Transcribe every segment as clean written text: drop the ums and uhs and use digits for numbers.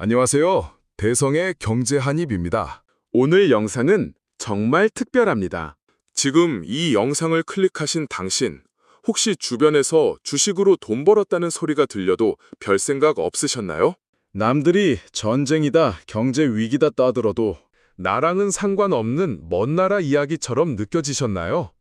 안녕하세요. 대성의 경제한입입니다. 오늘 영상은 정말 특별합니다. 지금 이 영상을 클릭하신 당신, 혹시 주변에서 주식으로 돈 벌었다는 소리가 들려도 별 생각 없으셨나요? 남들이 전쟁이다, 경제 위기다 떠들어도 나랑은 상관없는 먼 나라 이야기처럼 느껴지셨나요?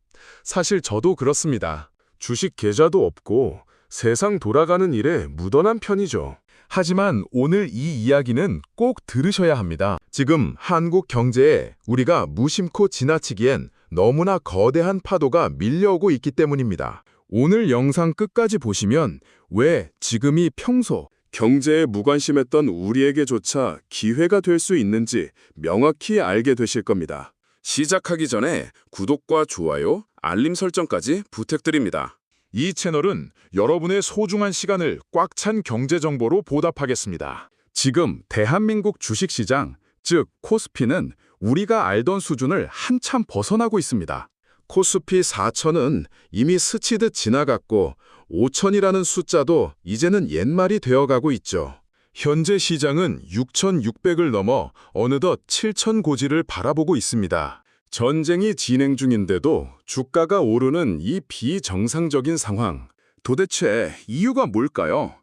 사실 저도 그렇습니다. 주식 계좌도 없고 세상 돌아가는 일에 무던한 편이죠. 하지만 오늘 이 이야기는 꼭 들으셔야 합니다. 지금 한국 경제에 우리가 무심코 지나치기엔 너무나 거대한 파도가 밀려오고 있기 때문입니다. 오늘 영상 끝까지 보시면 왜 지금이 평소 경제에 무관심했던 우리에게조차 기회가 될 수 있는지 명확히 알게 되실 겁니다. 시작하기 전에 구독과 좋아요, 알림 설정까지 부탁드립니다. 이 채널은 여러분의 소중한 시간을 꽉 찬 경제 정보로 보답하겠습니다. 지금 대한민국 주식시장, 즉 코스피는 우리가 알던 수준을 한참 벗어나고 있습니다. 코스피 4천은 이미 스치듯 지나갔고 5천이라는 숫자도 이제는 옛말이 되어가고 있죠. 현재 시장은 6,600을 넘어 어느덧 7천 고지를 바라보고 있습니다. 전쟁이 진행 중인데도 주가가 오르는 이 비정상적인 상황. 도대체 이유가 뭘까요?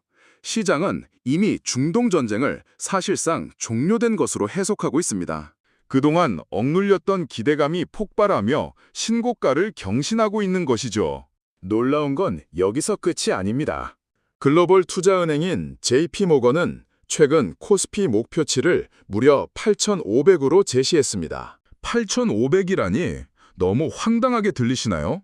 시장은 이미 중동 전쟁을 사실상 종료된 것으로 해석하고 있습니다. 그동안 억눌렸던 기대감이 폭발하며 신고가를 경신하고 있는 것이죠. 놀라운 건 여기서 끝이 아닙니다. 글로벌 투자은행인 JP모건은 최근 코스피 목표치를 무려 8,500으로 제시했습니다. 8,500이라니 너무 황당하게 들리시나요?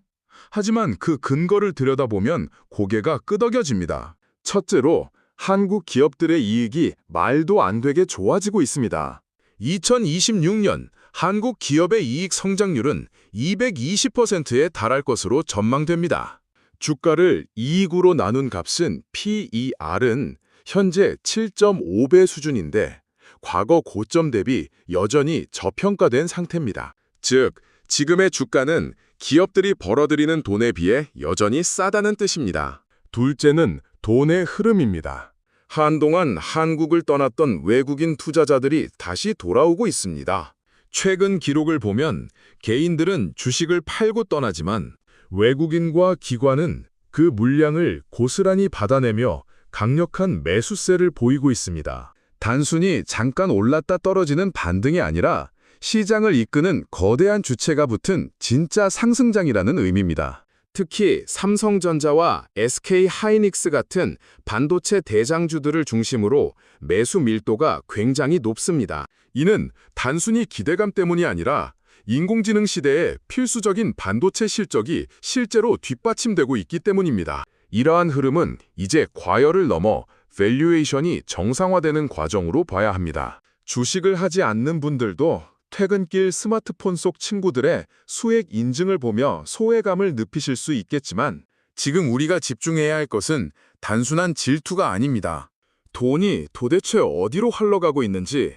하지만 그 근거를 들여다보면 고개가 끄덕여집니다. 첫째로 한국 기업들의 이익이 말도 안 되게 좋아지고 있습니다. 2026년 한국 기업의 이익 성장률은 220%에 달할 것으로 전망됩니다. 주가를 이익으로 나눈 값은 PER은 현재 7.5배 수준인데 과거 고점 대비 여전히 저평가된 상태입니다. 즉, 지금의 주가는 기업들이 벌어들이는 돈에 비해 여전히 싸다는 뜻입니다. 둘째는 돈의 흐름입니다. 한동안 한국을 떠났던 외국인 투자자들이 다시 돌아오고 있습니다. 최근 기록을 보면 개인들은 주식을 팔고 떠나지만 외국인과 기관은 그 물량을 고스란히 받아내며 강력한 매수세를 보이고 있습니다. 단순히 잠깐 올랐다 떨어지는 반등이 아니라 시장을 이끄는 거대한 주체가 붙은 진짜 상승장이라는 의미입니다. 특히 삼성전자와 SK하이닉스 같은 반도체 대장주들을 중심으로 매수 밀도가 굉장히 높습니다. 이는 단순히 기대감 때문이 아니라 인공지능 시대에 필수적인 반도체 실적이 실제로 뒷받침되고 있기 때문입니다. 이러한 흐름은 이제 과열을 넘어 밸류에이션이 정상화되는 과정으로 봐야 합니다. 주식을 하지 않는 분들도 퇴근길 스마트폰 속 친구들의 수액 인증을 보며 소외감을 느끼실 수 있겠지만 지금 우리가 집중해야 할 것은 단순한 질투가 아닙니다. 돈이 도대체 어디로 흘러가고 있는지,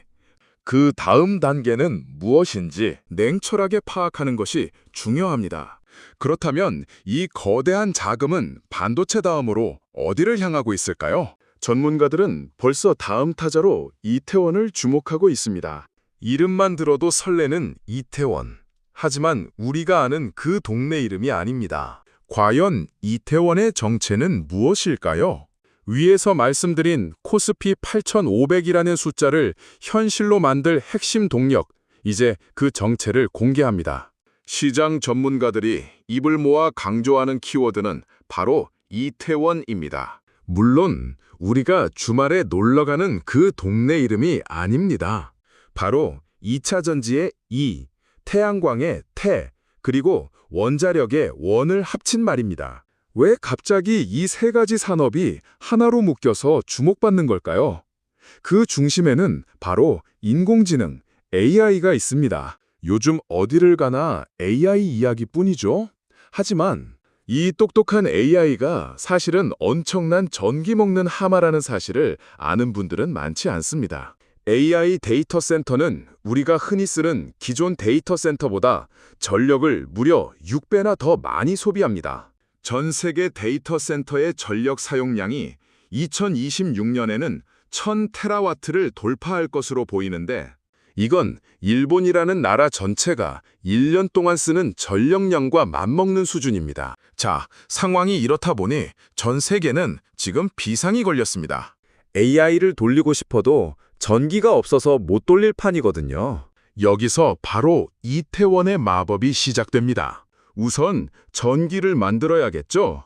그 다음 단계는 무엇인지 냉철하게 파악하는 것이 중요합니다. 그렇다면 이 거대한 자금은 반도체 다음으로 어디를 향하고 있을까요? 전문가들은 벌써 다음 타자로 이태원을 주목하고 있습니다. 이름만 들어도 설레는 이태원. 하지만 우리가 아는 그 동네 이름이 아닙니다. 과연 이태원의 정체는 무엇일까요? 위에서 말씀드린 코스피 8,500이라는 숫자를 현실로 만들 핵심 동력, 이제 그 정체를 공개합니다. 시장 전문가들이 입을 모아 강조하는 키워드는 바로 이태원입니다. 물론 우리가 주말에 놀러가는 그 동네 이름이 아닙니다. 바로 2차 전지의 이, 태양광의 태, 그리고 원자력의 원을 합친 말입니다. 왜 갑자기 이 세 가지 산업이 하나로 묶여서 주목받는 걸까요? 그 중심에는 바로 인공지능, AI가 있습니다. 요즘 어디를 가나 AI 이야기뿐이죠. 하지만 이 똑똑한 AI가 사실은 엄청난 전기 먹는 하마라는 사실을 아는 분들은 많지 않습니다. AI 데이터 센터는 우리가 흔히 쓰는 기존 데이터 센터보다 전력을 무려 6배나 더 많이 소비합니다. 전 세계 데이터 센터의 전력 사용량이 2026년에는 1000테라와트를 돌파할 것으로 보이는데 이건 일본이라는 나라 전체가 1년 동안 쓰는 전력량과 맞먹는 수준입니다. 자, 상황이 이렇다 보니 전 세계는 지금 비상이 걸렸습니다. AI를 돌리고 싶어도 전기가 없어서 못 돌릴 판이거든요. 여기서 바로 이태원의 마법이 시작됩니다. 우선 전기를 만들어야겠죠?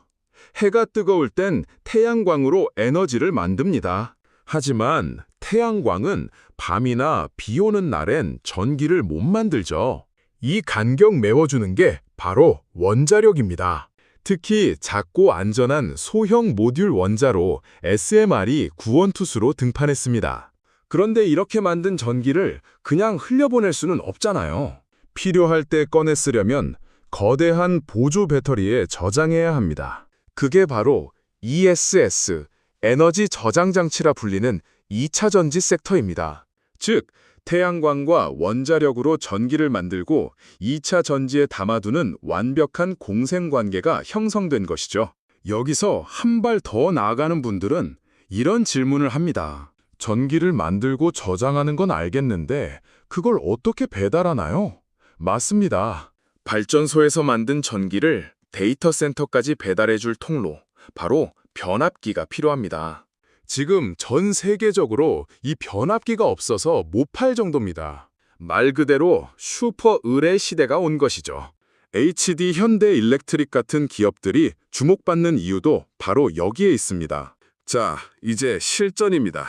해가 뜨거울 땐 태양광으로 에너지를 만듭니다. 하지만 태양광은 밤이나 비 오는 날엔 전기를 못 만들죠. 이 간격 메워주는 게 바로 원자력입니다. 특히 작고 안전한 소형 모듈 원자로 SMR이 구원투수로 등판했습니다. 그런데 이렇게 만든 전기를 그냥 흘려보낼 수는 없잖아요. 필요할 때 꺼내 쓰려면 거대한 보조 배터리에 저장해야 합니다. 그게 바로 ESS, 에너지 저장 장치라 불리는 2차 전지 섹터입니다. 즉, 태양광과 원자력으로 전기를 만들고 2차 전지에 담아두는 완벽한 공생관계가 형성된 것이죠. 여기서 한 발 더 나아가는 분들은 이런 질문을 합니다. 전기를 만들고 저장하는 건 알겠는데 그걸 어떻게 배달하나요? 맞습니다. 발전소에서 만든 전기를 데이터 센터까지 배달해줄 통로, 바로 변압기가 필요합니다. 지금 전 세계적으로 이 변압기가 없어서 못 팔 정도입니다. 말 그대로 슈퍼 의뢰 시대가 온 것이죠. HD 현대 일렉트릭 같은 기업들이 주목받는 이유도 바로 여기에 있습니다. 자, 이제 실전입니다.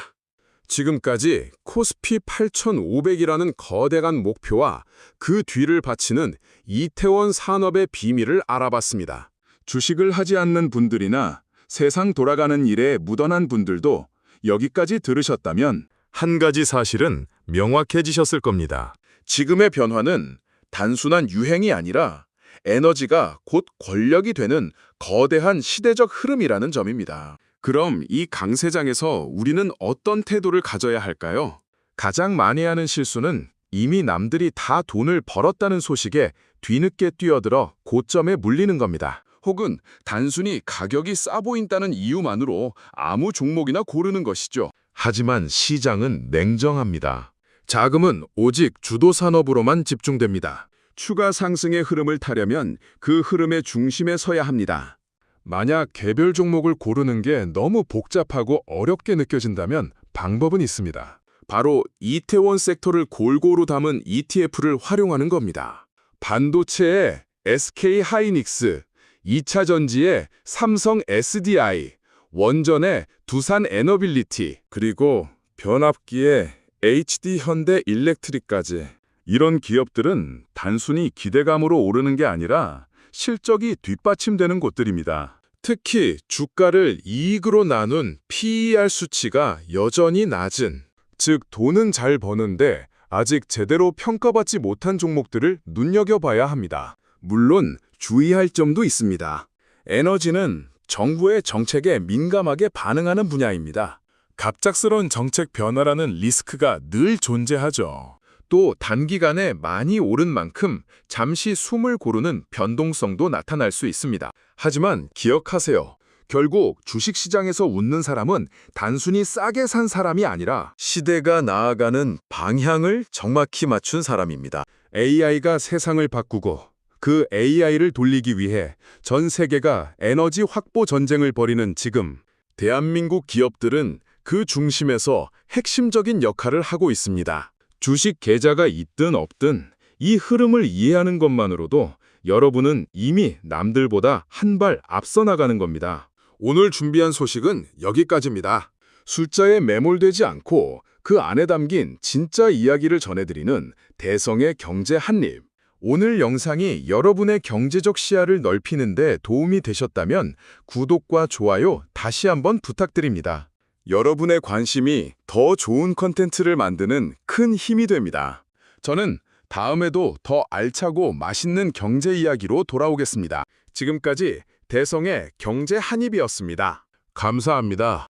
지금까지 코스피 8,500이라는 거대한 목표와 그 뒤를 바치는 이태원 산업의 비밀을 알아봤습니다. 주식을 하지 않는 분들이나 세상 돌아가는 일에 무던한 분들도 여기까지 들으셨다면 한 가지 사실은 명확해지셨을 겁니다. 지금의 변화는 단순한 유행이 아니라 에너지가 곧 권력이 되는 거대한 시대적 흐름이라는 점입니다. 그럼 이 강세장에서 우리는 어떤 태도를 가져야 할까요? 가장 많이 하는 실수는 이미 남들이 다 돈을 벌었다는 소식에 뒤늦게 뛰어들어 고점에 물리는 겁니다. 혹은 단순히 가격이 싸 보인다는 이유만으로 아무 종목이나 고르는 것이죠. 하지만 시장은 냉정합니다. 자금은 오직 주도 산업으로만 집중됩니다. 추가 상승의 흐름을 타려면 그 흐름의 중심에 서야 합니다. 만약 개별 종목을 고르는 게 너무 복잡하고 어렵게 느껴진다면 방법은 있습니다. 바로 이태원 섹터를 골고루 담은 ETF를 활용하는 겁니다. 반도체에 SK 하이닉스, 2차 전지에 삼성 SDI, 원전에 두산 에너빌리티, 그리고 변압기에 HD 현대 일렉트릭까지. 이런 기업들은 단순히 기대감으로 오르는 게 아니라 실적이 뒷받침되는 곳들입니다. 특히 주가를 이익으로 나눈 PER 수치가 여전히 낮은, 즉 돈은 잘 버는데 아직 제대로 평가받지 못한 종목들을 눈여겨봐야 합니다. 물론 주의할 점도 있습니다. 에너지는 정부의 정책에 민감하게 반응하는 분야입니다. 갑작스러운 정책 변화라는 리스크가 늘 존재하죠. 또 단기간에 많이 오른 만큼 잠시 숨을 고르는 변동성도 나타날 수 있습니다. 하지만 기억하세요. 결국 주식시장에서 웃는 사람은 단순히 싸게 산 사람이 아니라 시대가 나아가는 방향을 정확히 맞춘 사람입니다. AI가 세상을 바꾸고 그 AI를 돌리기 위해 전 세계가 에너지 확보 전쟁을 벌이는 지금, 대한민국 기업들은 그 중심에서 핵심적인 역할을 하고 있습니다. 주식 계좌가 있든 없든 이 흐름을 이해하는 것만으로도 여러분은 이미 남들보다 한 발 앞서 나가는 겁니다. 오늘 준비한 소식은 여기까지입니다. 숫자에 매몰되지 않고 그 안에 담긴 진짜 이야기를 전해드리는 대성의 경제 한입. 오늘 영상이 여러분의 경제적 시야를 넓히는 데 도움이 되셨다면 구독과 좋아요 다시 한번 부탁드립니다. 여러분의 관심이 더 좋은 컨텐츠를 만드는 큰 힘이 됩니다. 저는 다음에도 더 알차고 맛있는 경제 이야기로 돌아오겠습니다. 지금까지 대성의 경제 한입이었습니다. 감사합니다.